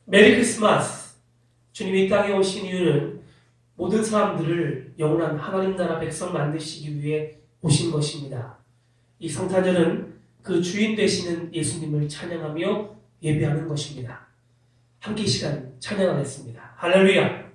메리 크리스마스. 주님이 이 땅에 오신 이유는 모든 사람들을 영원한 하나님 나라 백성 만드시기 위해 오신 것입니다. 이 성탄절은 그 주인 되시는 예수님을 찬양하며 예배하는 것입니다. 함께 이 시간 찬양하겠습니다. 할렐루야.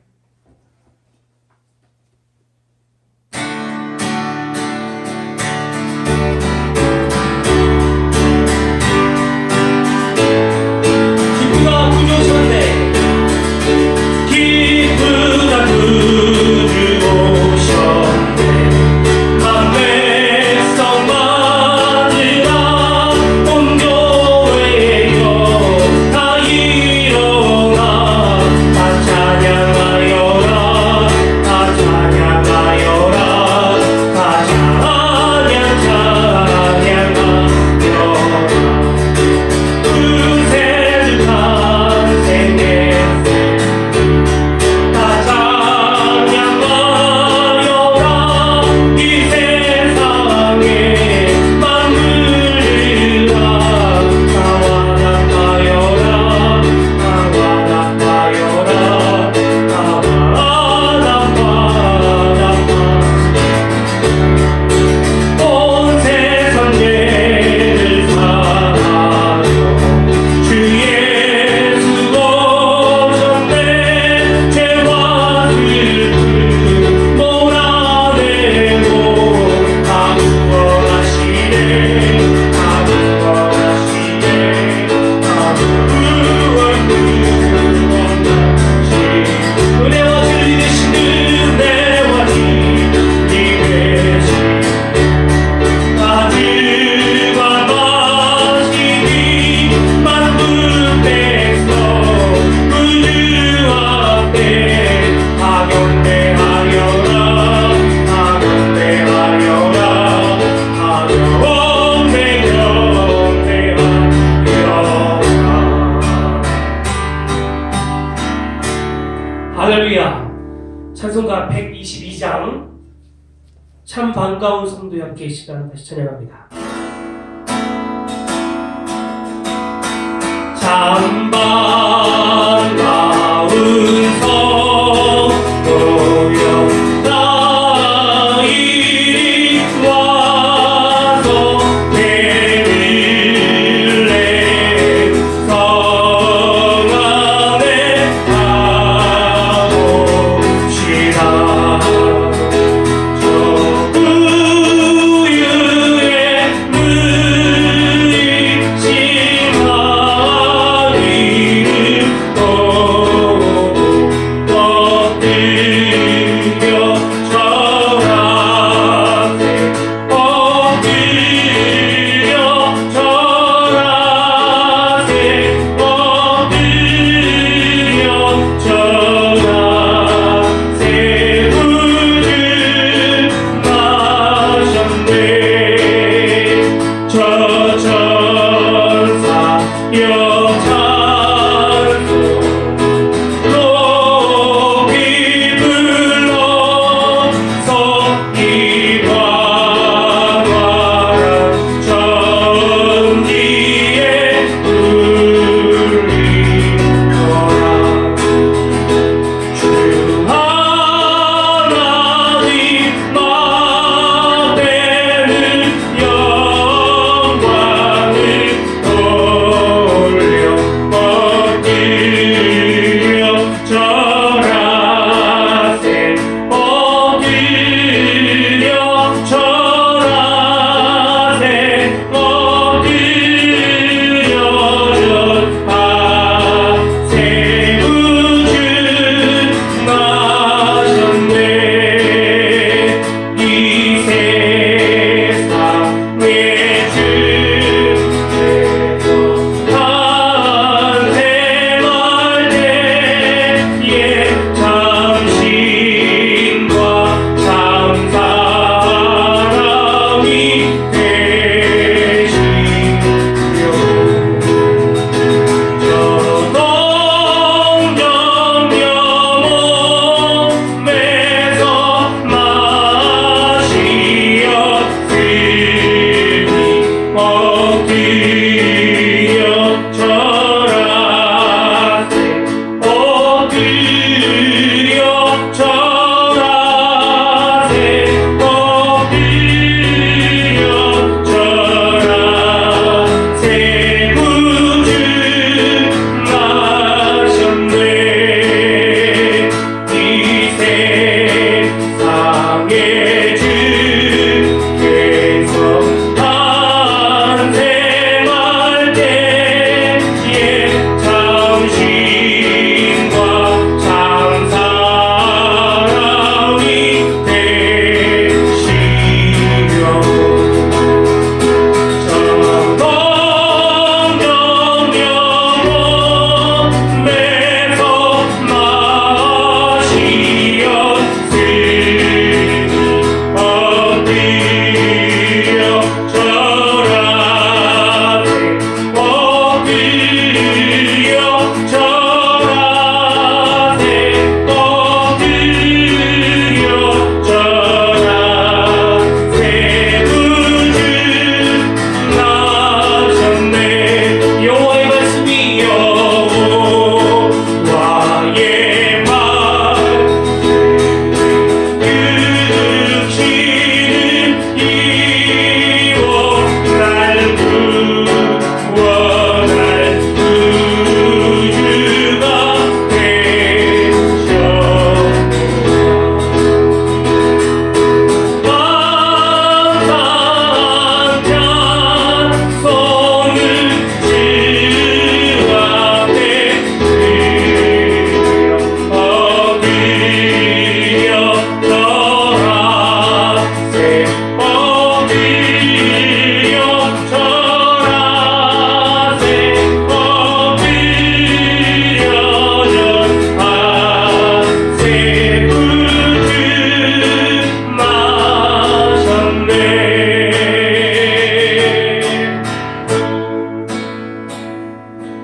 할렐루야. 찬송가 122장 참 반가운 성도의 함께 이 시간 다시 찬양합니다. 참 반가운 성도여 나 이리 와서 베들레헴 성 안에 우유의 물이 심하리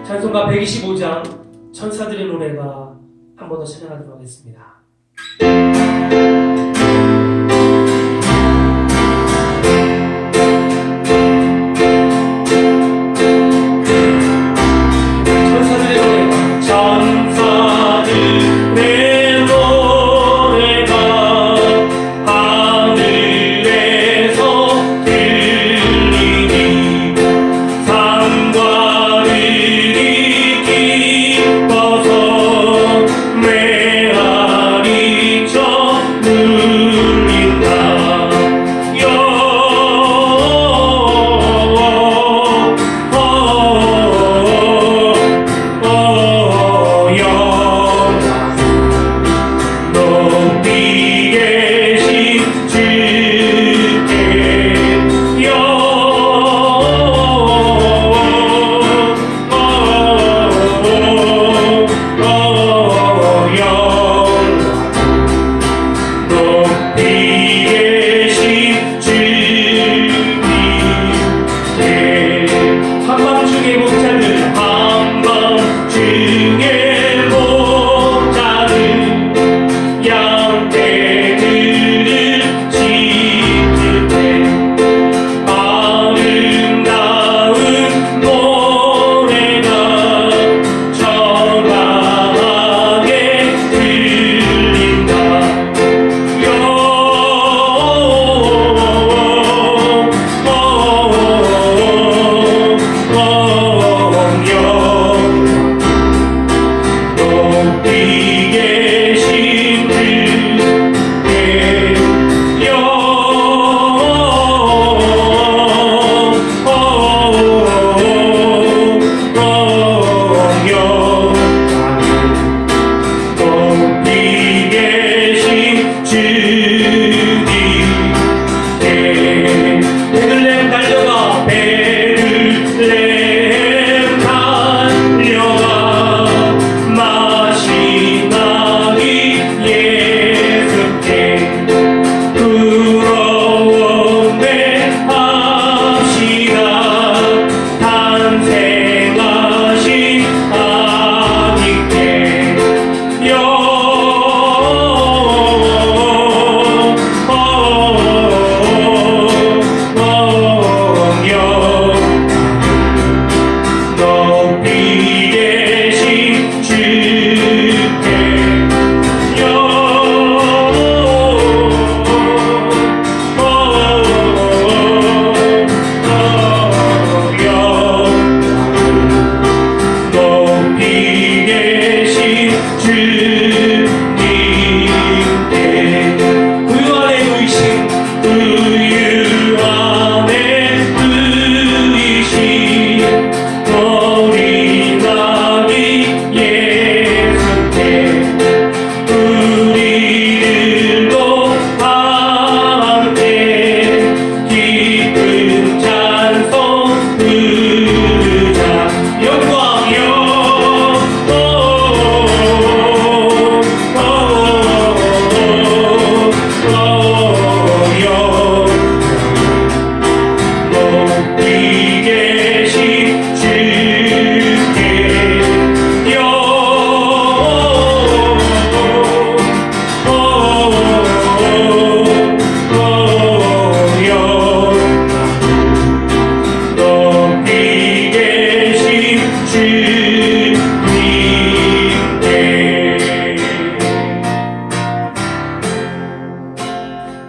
찬송가 125장 천사들의 노래가 한 번 더 찬양하도록 하겠습니다.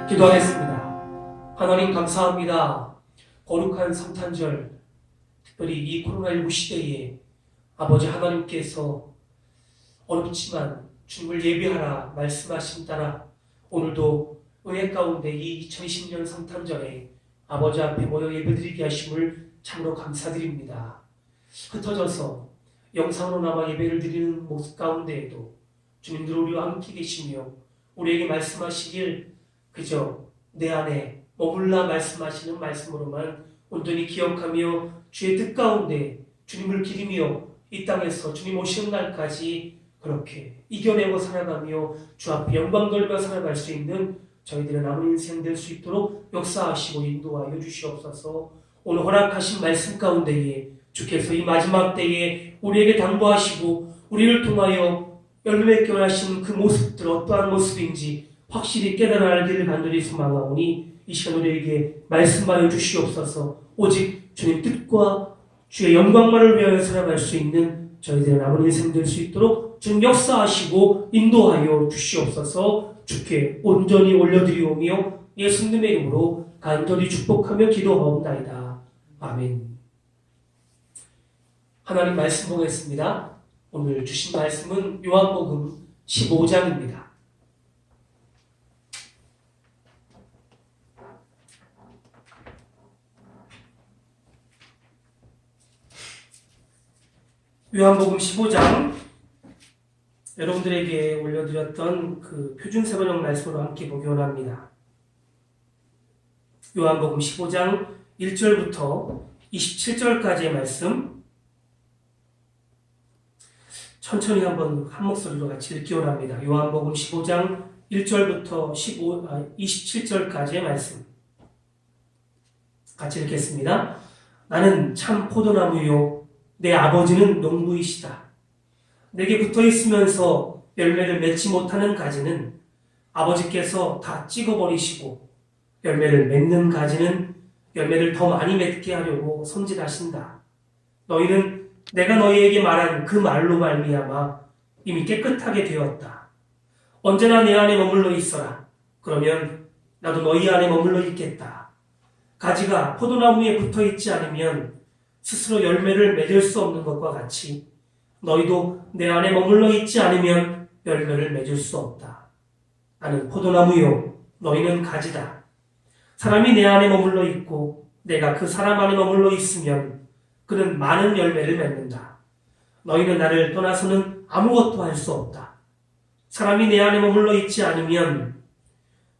기도하겠습니다. 하나님 감사합니다. 거룩한 성탄절, 특별히 이 코로나19 시대에 아버지 하나님께서 어렵지만 주님을 예배하라 말씀하신 따라 오늘도 은혜 가운데 이 2020년 성탄절에 아버지 앞에 모여 예배드리게 하심을 참으로 감사드립니다. 흩어져서 영상으로나마 예배를 드리는 모습 가운데에도 주님들 우리와 함께 계시며 우리에게 말씀하시길 그저 내 안에 머물라 말씀하시는 말씀으로만 온전히 기억하며 주의 뜻 가운데 주님을 기리며 이 땅에서 주님 오시는 날까지 그렇게 이겨내고 살아가며 주 앞에 영광 돌며 살아갈 수 있는 저희들의 남은 인생 될 수 있도록 역사하시고 인도하여 주시옵소서. 오늘 허락하신 말씀 가운데에 주께서 이 마지막 때에 우리에게 당부하시고 우리를 통하여 열매 맺게 원하시는 그 모습들 어떠한 모습인지 확실히 깨달아 알기를 간절히 소망하오니 이 시간 우리에게 말씀하여 주시옵소서. 오직 주님 뜻과 주의 영광만을 위하여 살아갈 수 있는 저희들의 남은 인생 될 수 있도록 주님 역사하시고 인도하여 주시옵소서. 주께 온전히 올려드리오며 예수님의 이름으로 간절히 축복하며 기도하옵나이다. 아멘. 하나님 말씀 보겠습니다. 오늘 주신 말씀은 요한복음 15장입니다. 요한복음 15장 여러분들에게 올려드렸던 그 표준세번역 말씀으로 함께 보기 원합니다. 요한복음 15장 1절부터 27절까지의 말씀 천천히 한번 한 목소리로 같이 읽기 원합니다. 요한복음 15장 1절부터 27절까지의 말씀 같이 읽겠습니다. 나는 참 포도나무요 내 아버지는 농부이시다. 내게 붙어있으면서 열매를 맺지 못하는 가지는 아버지께서 다 찍어버리시고 열매를 맺는 가지는 열매를 더 많이 맺게 하려고 손질하신다. 너희는 내가 너희에게 말한 그 말로 말미암아 이미 깨끗하게 되었다. 언제나 내 안에 머물러 있어라. 그러면 나도 너희 안에 머물러 있겠다. 가지가 포도나무에 붙어있지 않으면 스스로 열매를 맺을 수 없는 것과 같이 너희도 내 안에 머물러 있지 않으면 열매를 맺을 수 없다. 나는 포도나무요 너희는 가지다. 사람이 내 안에 머물러 있고 내가 그 사람 안에 머물러 있으면 그는 많은 열매를 맺는다. 너희는 나를 떠나서는 아무것도 할 수 없다. 사람이 내 안에 머물러 있지 않으면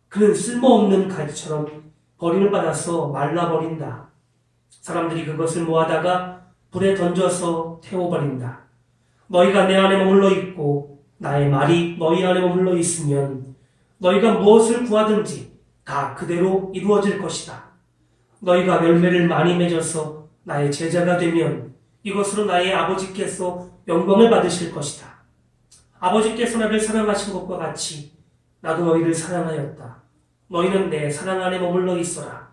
그는 쓸모없는 가지처럼 버림을 받아서 말라버린다. 사람들이 그것을 모아다가 불에 던져서 태워버린다. 너희가 내 안에 머물러 있고 나의 말이 너희 안에 머물러 있으면 너희가 무엇을 구하든지 다 그대로 이루어질 것이다. 너희가 열매를 많이 맺어서 나의 제자가 되면 이것으로 나의 아버지께서 영광을 받으실 것이다. 아버지께서 나를 사랑하신 것과 같이 나도 너희를 사랑하였다. 너희는 내 사랑 안에 머물러 있어라.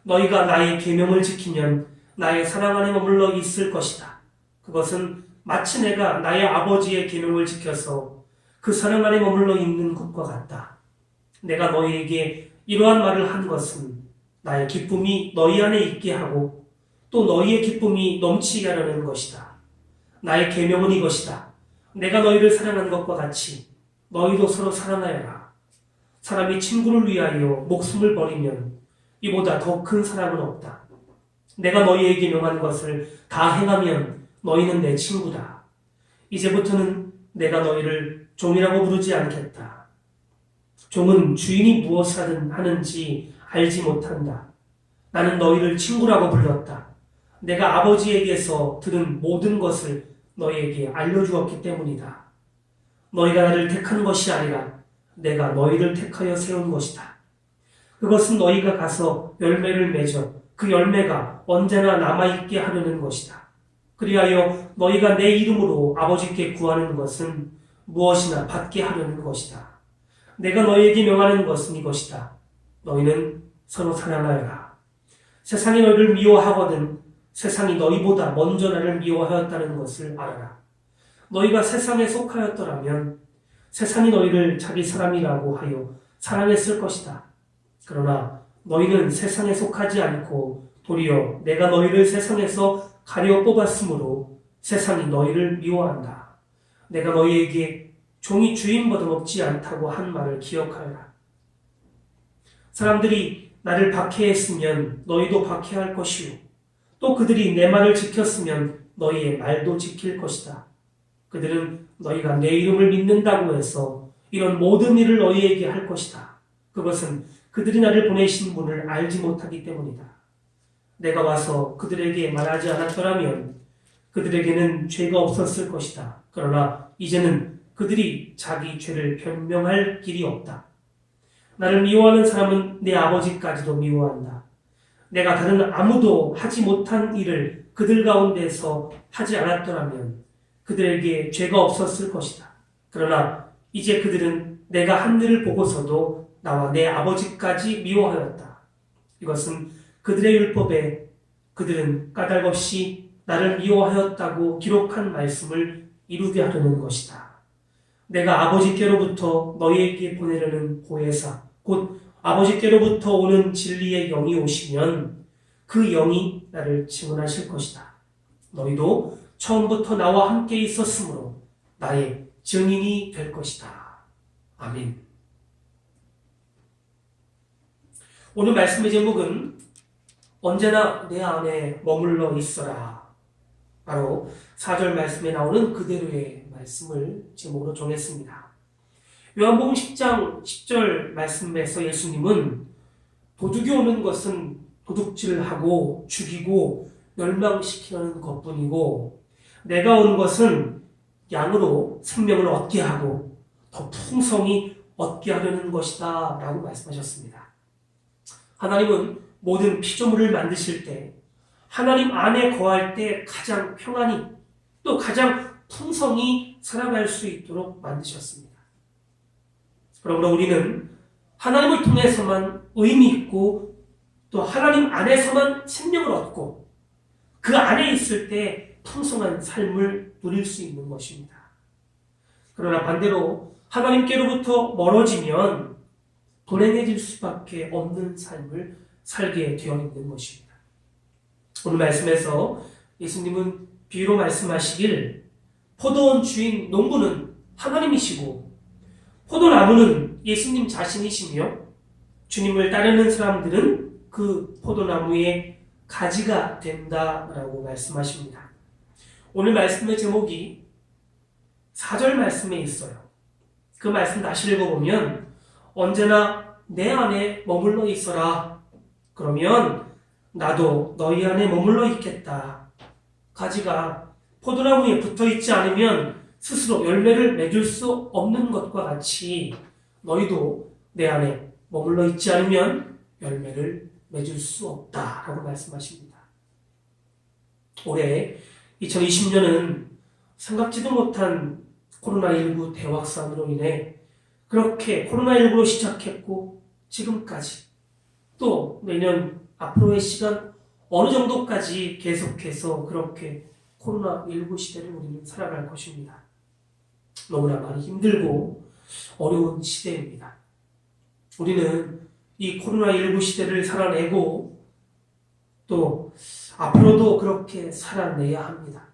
너희가 나의 계명을 지키면 나의 사랑 안에 머물러 있을 것이다. 그것은 마치 내가 나의 아버지의 계명을 지켜서 그 사랑 안에 머물러 있는 것과 같다. 내가 너희에게 이러한 말을 한 것은 나의 기쁨이 너희 안에 있게 하고 또 너희의 기쁨이 넘치게 하려는 것이다. 나의 계명은 이것이다. 내가 너희를 사랑한 것과 같이 너희도 서로 사랑하여라. 사람이 친구를 위하여 목숨을 버리면 이보다 더 큰 사랑은 없다. 내가 너희에게 명한 것을 다 행하면 너희는 내 친구다. 이제부터는 내가 너희를 종이라고 부르지 않겠다. 종은 주인이 무엇을 하는지 알지 못한다. 나는 너희를 친구라고 불렀다. 내가 아버지에게서 들은 모든 것을 너희에게 알려주었기 때문이다. 너희가 나를 택한 것이 아니라 내가 너희를 택하여 세운 것이다. 그것은 너희가 가서 열매를 맺어 그 열매가 언제나 남아있게 하려는 것이다. 그리하여 너희가 내 이름으로 아버지께 구하는 것은 무엇이나 받게 하려는 것이다. 내가 너희에게 명하는 것은 이것이다. 너희는 서로 사랑하여라. 세상이 너희를 미워하거든 세상이 너희보다 먼저 나를 미워하였다는 것을 알아라. 너희가 세상에 속하였더라면 세상이 너희를 자기 사람이라고 하여 사랑했을 것이다. 그러나 너희는 세상에 속하지 않고 도리어 내가 너희를 세상에서 가려 뽑았으므로 세상이 너희를 미워한다. 내가 너희에게 종이 주인보다 높지 않다고 한 말을 기억하여라. 사람들이 나를 박해했으면 너희도 박해할 것이요. 또 그들이 내 말을 지켰으면 너희의 말도 지킬 것이다. 그들은 너희가 내 이름을 믿는다고 해서 이런 모든 일을 너희에게 할 것이다. 그것은 그들이 나를 보내신 분을 알지 못하기 때문이다. 내가 와서 그들에게 말하지 않았더라면 그들에게는 죄가 없었을 것이다. 그러나 이제는 그들이 자기 죄를 변명할 길이 없다. 나를 미워하는 사람은 내 아버지까지도 미워한다. 내가 다른 아무도 하지 못한 일을 그들 가운데서 하지 않았더라면 그들에게 죄가 없었을 것이다. 그러나 이제 그들은 내가 한 일을 보고서도 나와 내 아버지까지 미워하였다. 이것은 그들의 율법에 그들은 까닭없이 나를 미워하였다고 기록한 말씀을 이루게 하려는 것이다. 내가 아버지께로부터 너희에게 보내려는 보혜사, 곧 아버지께로부터 오는 진리의 영이 오시면 그 영이 나를 증언하실 것이다. 너희도 처음부터 나와 함께 있었으므로 나의 증인이 될 것이다. 아멘. 오늘 말씀의 제목은 언제나 내 안에 머물러 있어라. 바로 4절 말씀에 나오는 그대로의 말씀을 제목으로 정했습니다. 요한복음 10장 10절 말씀에서 예수님은 도둑이 오는 것은 도둑질하고 죽이고 멸망시키는 것뿐이고 내가 온 것은 양으로 생명을 얻게 하고 더 풍성히 얻게 하려는 것이다 라고 말씀하셨습니다. 하나님은 모든 피조물을 만드실 때 하나님 안에 거할 때 가장 평안히 또 가장 풍성히 살아갈 수 있도록 만드셨습니다. 그러므로 우리는 하나님을 통해서만 의미 있고 또 하나님 안에서만 생명을 얻고 그 안에 있을 때 풍성한 삶을 누릴 수 있는 것입니다. 그러나 반대로 하나님께로부터 멀어지면 불행해질 수밖에 없는 삶을 살게 되어 있는 것입니다. 오늘 말씀에서 예수님은 비유로 말씀하시길 포도원 주인 농부는 하나님이시고 포도나무는 예수님 자신이시며 주님을 따르는 사람들은 그 포도나무의 가지가 된다라고 말씀하십니다. 오늘 말씀의 제목이 4절 말씀에 있어요. 그 말씀 다시 읽어보면 언제나 내 안에 머물러 있어라. 그러면 나도 너희 안에 머물러 있겠다. 가지가 포도나무에 붙어있지 않으면 스스로 열매를 맺을 수 없는 것과 같이 너희도 내 안에 머물러 있지 않으면 열매를 맺을 수 없다라고 말씀하십니다. 올해 2020년은 생각지도 못한 코로나19 대확산으로 인해 그렇게 코로나19로 시작했고 지금까지 또 내년 앞으로의 시간 어느 정도까지 계속해서 그렇게 코로나19 시대를 우리는 살아갈 것입니다. 너무나 많이 힘들고 어려운 시대입니다. 우리는 이 코로나19 시대를 살아내고 또 앞으로도 그렇게 살아내야 합니다.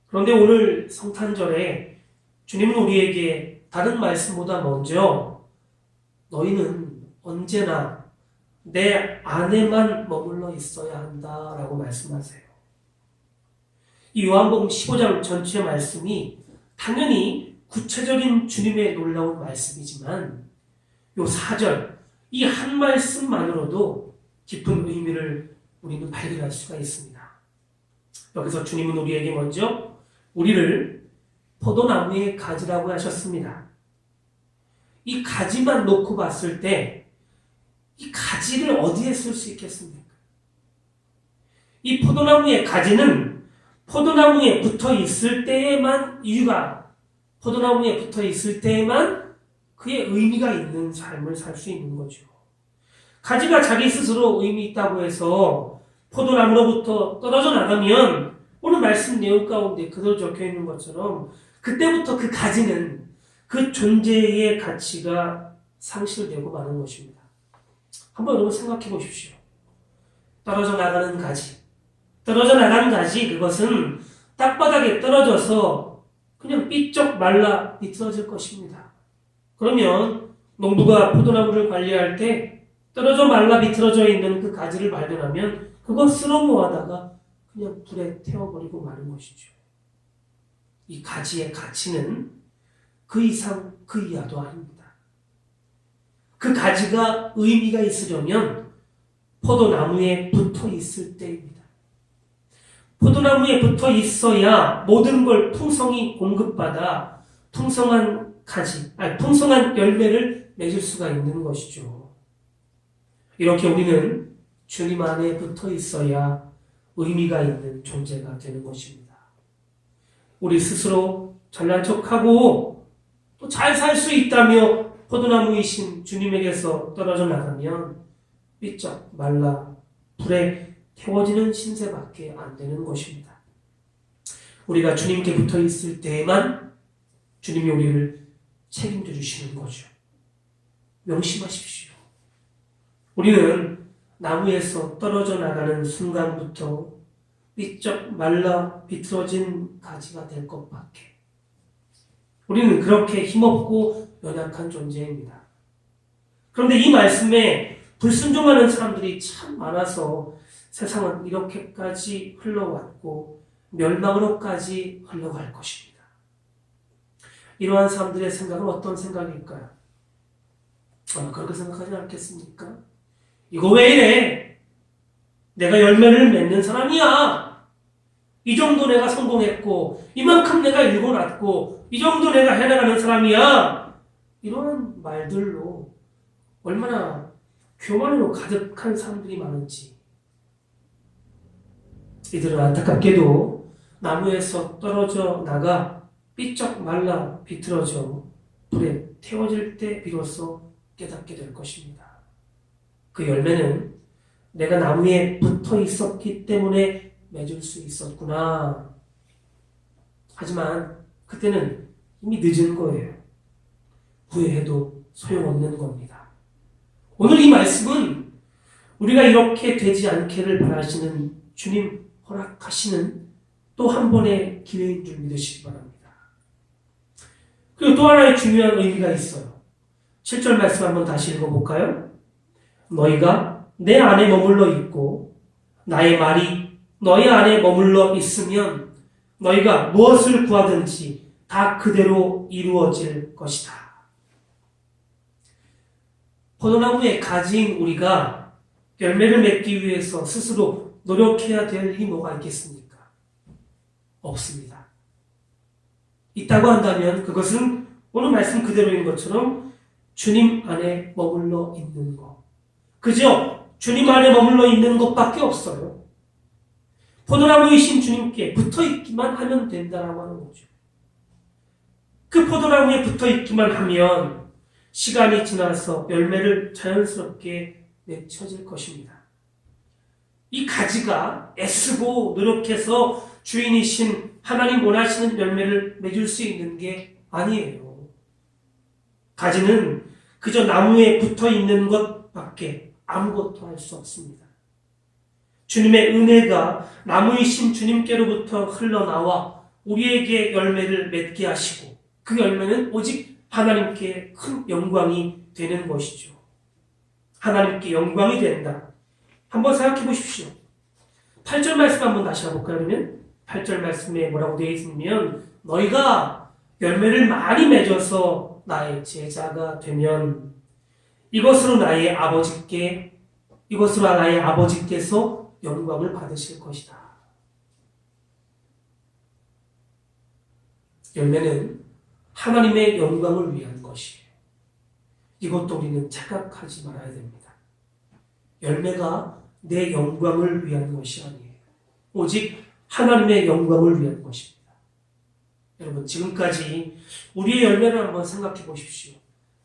그런데 오늘 성탄절에 주님은 우리에게 다른 말씀보다 먼저 너희는 언제나 내 안에만 머물러 있어야 한다라고 말씀하세요. 이 요한복음 15장 전체 말씀이 당연히 구체적인 주님의 놀라운 말씀이지만 요 4절, 이 한 말씀만으로도 깊은 의미를 우리는 발견할 수가 있습니다. 여기서 주님은 우리에게 먼저 우리를 포도나무의 가지라고 하셨습니다. 이 가지만 놓고 봤을 때 이 가지를 어디에 쓸 수 있겠습니까? 이 포도나무의 가지는 포도나무에 붙어 있을 때에만 포도나무에 붙어 있을 때에만 그의 의미가 있는 삶을 살 수 있는 거죠. 가지가 자기 스스로 의미 있다고 해서 포도나무로부터 떨어져 나가면 오늘 말씀 내용 가운데 그대로 적혀 있는 것처럼 그때부터 그 가지는 그 존재의 가치가 상실되고 마는 것입니다. 한번 여러분 생각해 보십시오. 떨어져 나가는 가지. 떨어져 나가는 가지, 그것은 땅바닥에 떨어져서 그냥 삐쩍 말라 비틀어질 것입니다. 그러면 농부가 포도나무를 관리할 때 떨어져 말라 비틀어져 있는 그 가지를 발견하면 그거 쓸어 모아다가 그냥 불에 태워버리고 마는 것이죠. 이 가지의 가치는 그 이상 그 이하도 아닙니다. 그 가지가 의미가 있으려면 포도나무에 붙어 있을 때입니다. 포도나무에 붙어 있어야 모든 걸 풍성히 공급받아 풍성한 열매를 맺을 수가 있는 것이죠. 이렇게 우리는 주님 안에 붙어 있어야 의미가 있는 존재가 되는 것입니다. 우리 스스로 잘난 척하고 또 잘 살 수 있다며 포도나무이신 주님에게서 떨어져 나가면 삐쩍 말라 불에 태워지는 신세밖에 안 되는 것입니다. 우리가 주님께 붙어 있을 때에만 주님이 우리를 책임져 주시는 거죠. 명심하십시오. 우리는 나무에서 떨어져 나가는 순간부터 삐쩍 말라 비틀어진 가지가 될 것밖에. 우리는 그렇게 힘없고 연약한 존재입니다. 그런데 이 말씀에 불순종하는 사람들이 참 많아서 세상은 이렇게까지 흘러왔고 멸망으로까지 흘러갈 것입니다. 이러한 사람들의 생각은 어떤 생각일까요? 그렇게 생각하지 않겠습니까? 이거 왜 이래? 내가 열매를 맺는 사람이야. 이 정도 내가 성공했고 이만큼 내가 일궈놨고 이 정도 내가 해나가는 사람이야. 이런 말들로 얼마나 교만으로 가득한 사람들이 많은지. 이들은 안타깝게도 나무에서 떨어져 나가 삐쩍 말라 비틀어져 불에 태워질 때 비로소 깨닫게 될 것입니다. 그 열매는 내가 나무에 붙어 있었기 때문에 맺을 수 있었구나. 하지만 그때는 이미 늦은 거예요. 후회해도 소용없는 겁니다. 오늘 이 말씀은 우리가 이렇게 되지 않기를 바라시는 주님 허락하시는 또 한 번의 기회인 줄 믿으시기 바랍니다. 그리고 또 하나의 중요한 의미가 있어요. 7절 말씀 한번 다시 읽어볼까요? 너희가 내 안에 머물러 있고 나의 말이 너희 안에 머물러 있으면 너희가 무엇을 구하든지 다 그대로 이루어질 것이다. 포도나무의 가지인 우리가 열매를 맺기 위해서 스스로 노력해야 될 일이 뭐가 있겠습니까? 없습니다. 있다고 한다면 그것은 오늘 말씀 그대로인 것처럼 주님 안에 머물러 있는 것. 그죠? 주님 안에 머물러 있는 것밖에 없어요. 포도나무이신 주님께 붙어 있기만 하면 된다라고 하는 거죠. 그 포도나무에 붙어 있기만 하면 시간이 지나서 열매를 자연스럽게 맺혀질 것입니다. 이 가지가 애쓰고 노력해서 주인이신 하나님 원하시는 열매를 맺을 수 있는 게 아니에요. 가지는 그저 나무에 붙어 있는 것밖에 아무것도 할 수 없습니다. 주님의 은혜가 나무이신 주님께로부터 흘러나와 우리에게 열매를 맺게 하시고 그 열매는 오직 하나님께 큰 영광이 되는 것이죠. 하나님께 영광이 된다. 한번 생각해 보십시오. 8절 말씀 한번 다시 해볼까요? 그러면 8절 말씀에 뭐라고 되어 있으면 너희가 열매를 많이 맺어서 나의 제자가 되면 이것으로 나의 아버지께서 영광을 받으실 것이다. 열매는 하나님의 영광을 위한 것이에요. 이것도 우리는 착각하지 말아야 됩니다. 열매가 내 영광을 위한 것이 아니에요. 오직 하나님의 영광을 위한 것입니다. 여러분, 지금까지 우리의 열매를 한번 생각해 보십시오.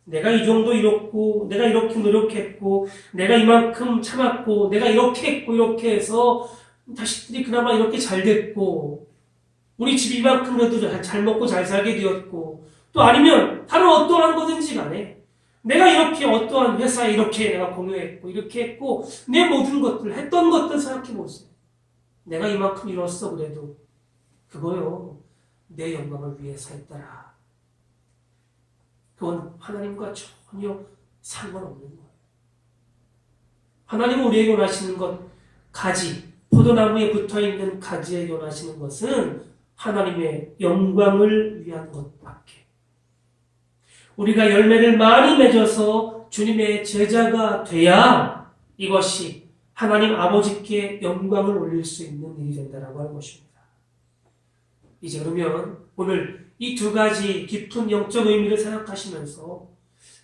내가 이 정도 이뤘고, 내가 이렇게 노력했고, 내가 이만큼 참았고, 내가 이렇게 했고, 이렇게 해서 자식들이 그나마 이렇게 잘 됐고, 우리 집 이만큼 그래도 잘 먹고 잘 살게 되었고, 또 아니면 다른 어떠한 거든지 간에 내가 이렇게 어떠한 회사에 이렇게 내가 공유했고, 이렇게 했고, 내 모든 것들, 했던 것들 생각해 보세요. 내가 이만큼 이뤘어, 그래도. 그거요, 내 영광을 위해서 했더라. 그건 하나님과 전혀 상관없는 거예요. 하나님은 우리에게 원하시는 것, 가지, 포도나무에 붙어있는 가지에 원하시는 것은 하나님의 영광을 위한 것밖에. 우리가 열매를 많이 맺어서 주님의 제자가 돼야 이것이 하나님 아버지께 영광을 올릴 수 있는 일이 된다라고 하는 것입니다. 이제 그러면 오늘 이 두 가지 깊은 영적 의미를 생각하시면서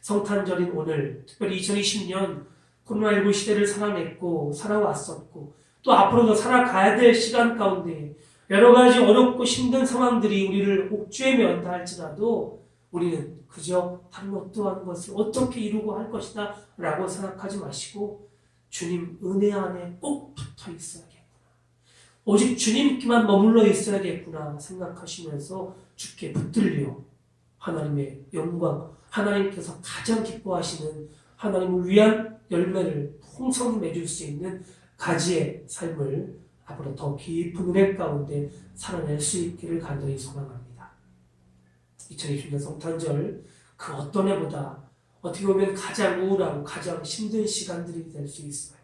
성탄절인 오늘, 특별히 2020년 코로나19 시대를 살아냈고 살아왔었고 또 앞으로도 살아가야 될 시간 가운데 여러 가지 어렵고 힘든 상황들이 우리를 옥죄에 면다 할지라도 우리는 그저 다른 어떠한 것을 어떻게 이루고 할 것이다 라고 생각하지 마시고 주님 은혜 안에 꼭 붙어 있어야겠구나. 오직 주님께만 머물러 있어야겠구나 생각하시면서 주께 붙들려 하나님의 영광, 하나님께서 가장 기뻐하시는 하나님을 위한 열매를 풍성히 맺을 수 있는 가지의 삶을 앞으로 더 깊은 은혜 가운데 살아낼 수 있기를 간절히 소망합니다. 2020년 성탄절 그 어떤 해보다 어떻게 보면 가장 우울하고 가장 힘든 시간들이 될 수 있어요.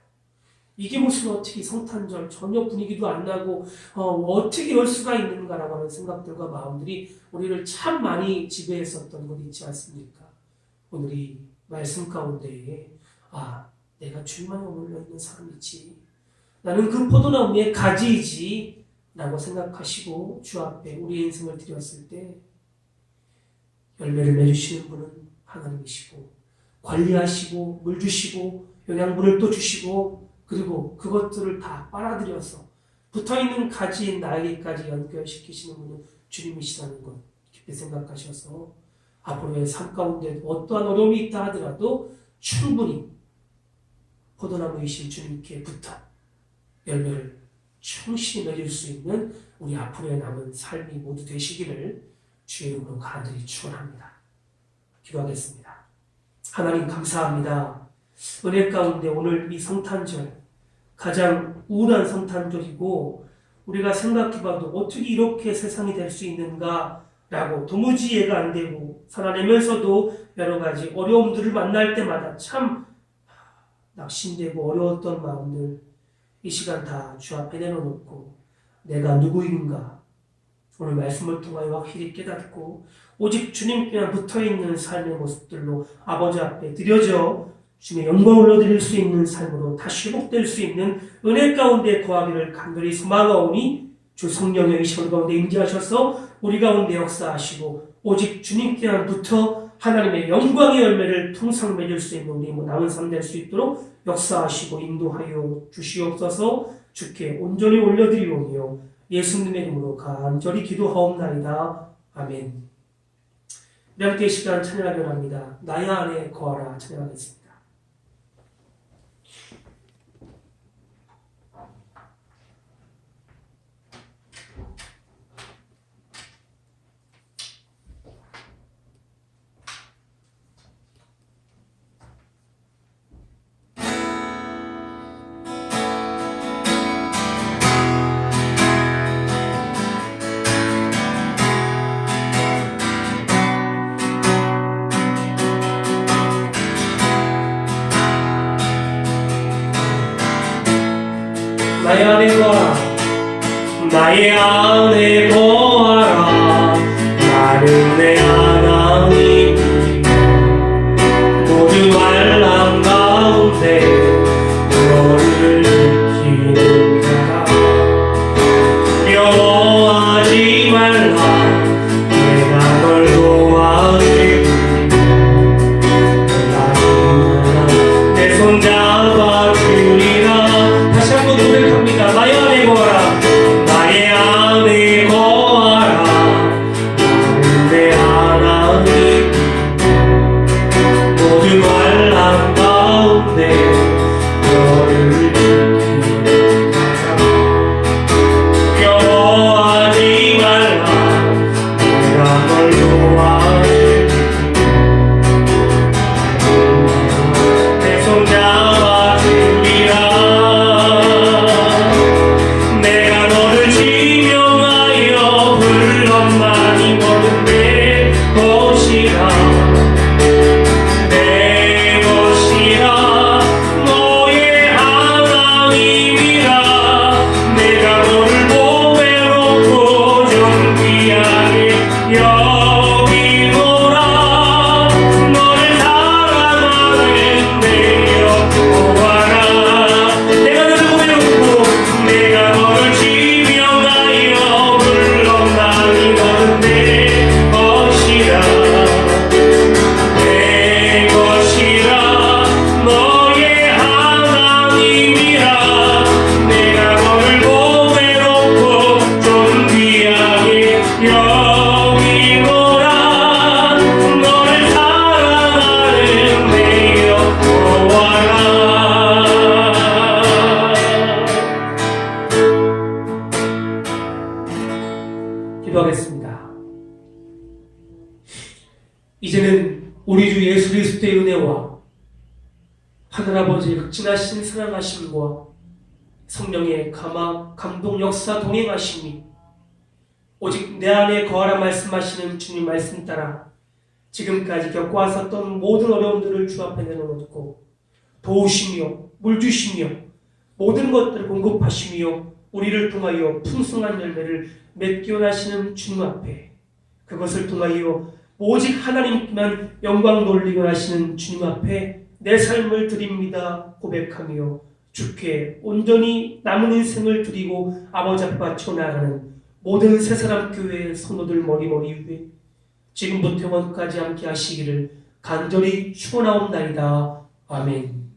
이게 무슨 어떻게 성탄절 전혀 분위기도 안 나고 어떻게 이럴 수가 있는가라고 하는 생각들과 마음들이 우리를 참 많이 지배했었던 것 있지 않습니까? 오늘 이 말씀 가운데에 내가 주님 안에 머물러 있는 사람이지, 나는 그 포도나무 위에 가지이지 라고 생각하시고 주 앞에 우리의 인생을 드렸을 때 열매를 맺으시는 분은 하나님이시고 관리하시고 물 주시고 영양분을 또 주시고 그리고 그것들을 다 빨아들여서 붙어있는 가지인 나에게까지 연결시키시는 분은 주님이시라는 것 깊이 생각하셔서 앞으로의 삶 가운데 어떠한 어려움이 있다 하더라도 충분히 포도나무이신 주님께 붙어 열매를 충실히 맺을 수 있는 우리 앞으로의 남은 삶이 모두 되시기를 주의 이름으로 간절히 축원합니다. 기도하겠습니다. 하나님 감사합니다. 은혜 가운데 오늘 이 성탄절 가장 우울한 성탄절이고 우리가 생각해봐도 어떻게 이렇게 세상이 될 수 있는가 라고 도무지 이해가 안 되고 살아내면서도 여러 가지 어려움들을 만날 때마다 참 낙심되고 어려웠던 마음들 이 시간 다 주 앞에 내려놓고 내가 누구인가 오늘 말씀을 통하여 확실히 깨닫고 오직 주님께만 붙어있는 삶의 모습들로 아버지 앞에 드려져 주님의 영광을 올려드릴 수 있는 삶으로 다시 회복될 수 있는 은혜 가운데 거하기를 간절히 소망하오니 주 성령의 이시원 가운데 임재하셔서 우리 가운데 역사하시고 오직 주님께만 붙어 하나님의 영광의 열매를 풍성 맺을 수 있는 우리 남은 삶 될 수 있도록 역사하시고 인도하여 주시옵소서. 주께 온전히 올려드리오며 예수님의 이름으로 간절히 기도하옵나이다. 아멘. 우리 함께 시간 찬양하려 합니다. 나의 안에 거하라 찬양하겠습니다. 나의 안에 거하라 나의 안에 거하라 나는 내 하나님 모든 환난 가운데 너를 지키는 자라 두려워하지 말라 내가 널 도와주리 나는 내 손 잡아주리라. 다시 한번 고백합니다. 나의 안에 거하라 나의 안에 거하라 영이로라 너를 사랑하는 내 여호와라. 기도하겠습니다. 이제는 우리 주 예수 그리스도의 은혜와 하늘아버지의 극진하신 사랑하심과 성령의 감동 역사 동행하심이 오직 내 안에 거하라 말씀하시는 주님 말씀 따라 지금까지 겪어왔었던 모든 어려움들을 주 앞에 내려놓고 도우시며 물주시며 모든 것들을 공급하시며 우리를 통하여 풍성한 열매를 맺게 원하시는 주님 앞에 그것을 통하여 오직 하나님만 영광 돌리게 원하시는 주님 앞에 내 삶을 드립니다 고백하며 주께 온전히 남은 인생을 드리고 아버지 앞에 바쳐 나가는 모든 새사람 교회의 성도들 머리머리 위에 지금부터 영원까지 함께 하시기를 간절히 축원하옵나이다. 아멘.